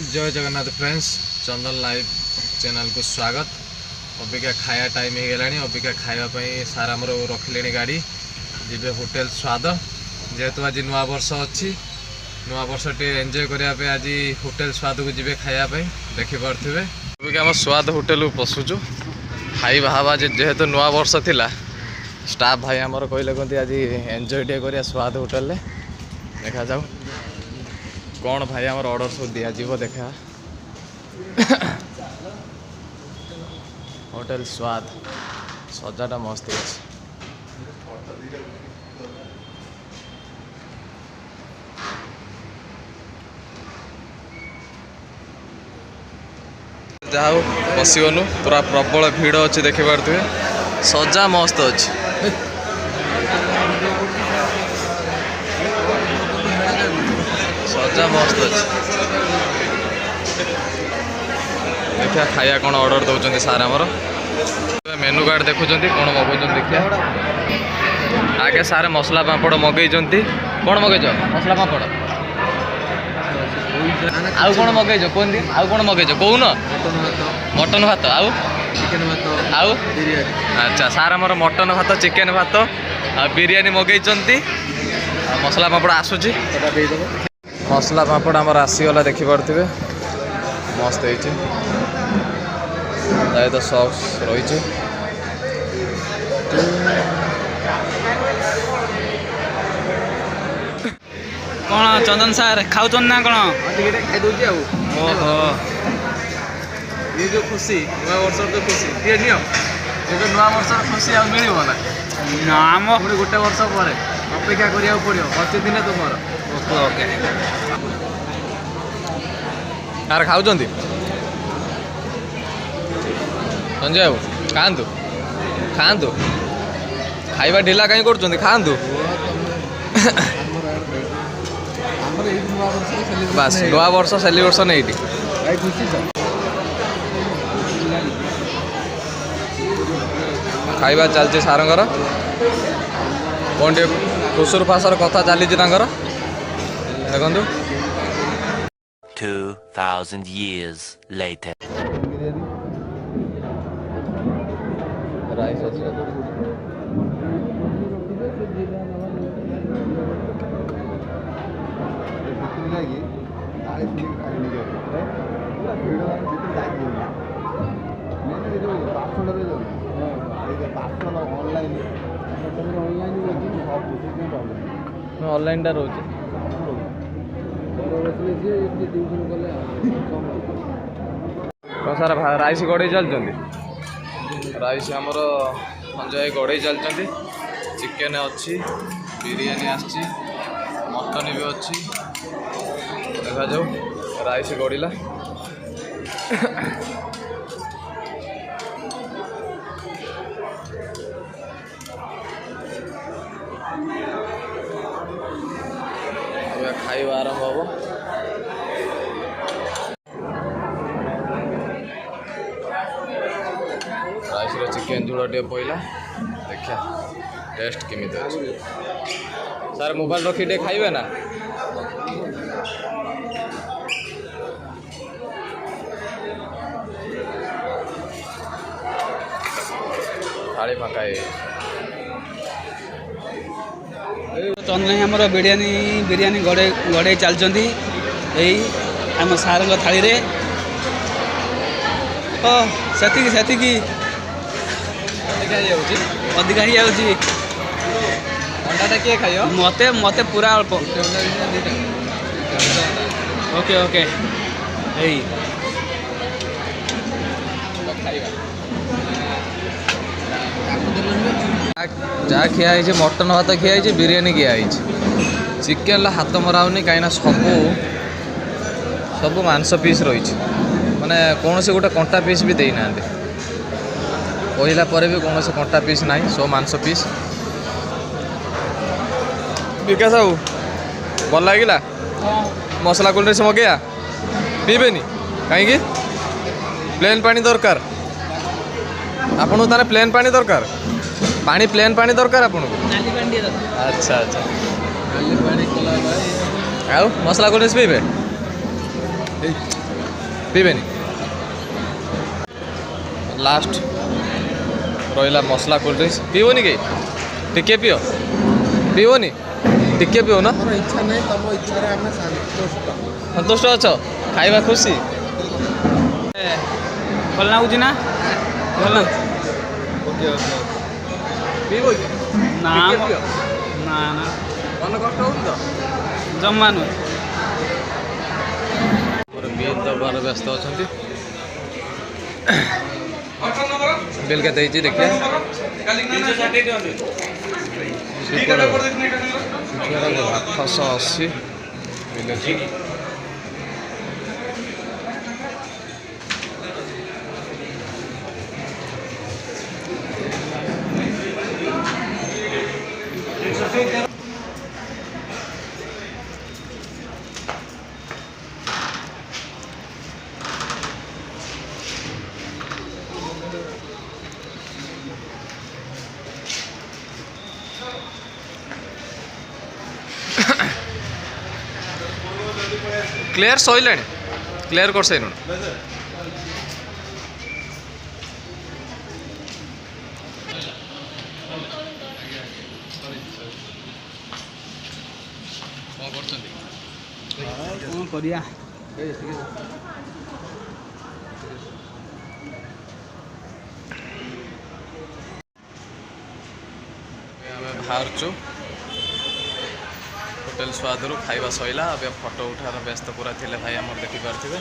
जय जगन्नाथ फ्रेंड्स, चंदन live channel को स्वागत। अबिका खाया टाइम हो गलानी। अबिका खावाई सार आमर रखिले गाड़ी जीवे होटेल स्वाद। जेहेतु आज नुआ वर्ष अच्छी, नुआ वर्ष टे एंजॉय करने आज होटेल स्वाद को जीवे खायापी देखिपे। अबिका आम स्वाद होटेल को पशुचु खाଇବା हवा। जेहेतु नुआ वर्ष थिला, स्टाफ भाई आमर कहले कहते आज एंजॉय टे करिया स्वाद होटेल। देखा जाऊ कौन भाई आमर ऑर्डर सब दिया जीव देखा। होटेल स्वाद सजाटा मस्त है। जहा बसगनु पूरा प्रबल भीड़ अच्छी देखी पारे। सजा मस्त अच्छी। सजा मस्त अच्छी। देखिए खाया कौन ऑर्डर दौरान सार आमर मेनू कार्ड देखुं कौन मगौन। देखिए आगे सारे मसला पापड़ मगई कौन मगैच मसला पापड़ आउ कौन मगैच कहती आउ कौन मगैच कौन मटन भात आउ अच्छा सार आमर मटन भात चिकेन भात बिरियानी मगई मसला पापड़ आसूची। मसला पापड़ आमर आसीगला देखिपे मस्त है तो सॉस रही। कौन चंदन सार खाऊन ना कौन खाईदे। ओहो ये जो खुशी नुआ वर्ष जो खुशी ये नियो ये जो नुआ वर्ष खुशी आ मिल नाम पुणी गोटे वर्ष पर अपेक्षा करा पड़ो अच्छे दिन तुम। ओके यार खाऊ संजय बाबू खातु खातु खाଇବା ढिला कहीं कर खातु। बस नुआ वर्ष सेलिब्रेशन ये खाଇବା चलती सारंगर कौन टे खुसुर फासर कथा चली देखु 2000 years later. राइस अच्छी ऑनलाइन टा रोचे कौन सारा राइस गड़े चलते। राइस आमर संजय गड़े चलते। चिकेन अच्छी बिरियानी आसी मटन भी अच्छी देखा जाऊ। राइस गड़िला खाଇବା आरंभ हम। राइस चिकेन झोल टे पड़ा देखा टेस्ट केमी अच्छे। सार मोबाइल रखी टे खाइबे ना। थाली फाँका चंदन आमर बिरियानी गड़े चलती आम सार थाली रे से अधिका ही जाऊँगी। अंडाटा किए खाइ मते मते पूरा अल्प। ओके ओके जहाँ खियाई मटन भात खियाई बिरियानी खियाई चिकेन हाथ मराऊनी कहीं सब मांस पीस रही माने कौन से गोटे कंटा पीस भी देना कहला पर भी कौन से कंटा पीस ना सब मांस पीस। विकास बाबू भल लगे मसला कोल्ड ड्रिंक्स मगेया पीबेनी कहीं प्लेन पानी दरकार आपन ताने प्लेन पानी दरकार पानी प्लेन पानी दरकार आपन अच्छा अच्छा आउ मसला कोल्ड ड्रिंक्स पीबे ପିଇବେନି ଲାଷ୍ଟ ରହିଲା ମସଲା କୋଲ୍ଡ ଡ୍ରିଙ୍କ୍ସ ପିଇବନି କି ଟିକେ ପିଅ ପିଇବନି ଟିକେ ପିଅ ନା ଇଚ୍ଛା ନାହିଁ ତମ ଇଚ୍ଛାରେ ଆମେ ସନ୍ତୁଷ୍ଟ ଅଛ ଖାଇବା ଖୁସି ଭଲ ଲାଗୁଛି ନା ଭଲ ଲାଗୁଛି ପିଇବ କି ନା ଟିକେ ପିଅ ନା ନା ମନ କଷ୍ଟ ହଉନି ତ ଜମା ନୁହେଁ ମୋର ବିଲ୍ ଦେବାର ବ୍ୟସ୍ତ ଅଛନ୍ତି ବିଲ୍ କେତେ ହେଇଛି ଦେଖିବା 880 ବିଲ୍ ଅଛି କ୍ଲିୟର ସଇଲାଣି କ୍ଲିୟର କରିସାରିଲୁଣି କ'ଣ କରୁଛନ୍ତି କ'ଣ କରିବା ଆମେ ବାହାରୁଛୁ ହୋଟେଲ ସ୍ୱାଦରୁ ଖାଇବା ସଇଲା ଏବେ ଫଟୋ ଉଠାର ବ୍ୟସ୍ତ ପୁରା ଥିଲେ ଭାଇ ଆମର ଦେଖିପାରୁଥିବେ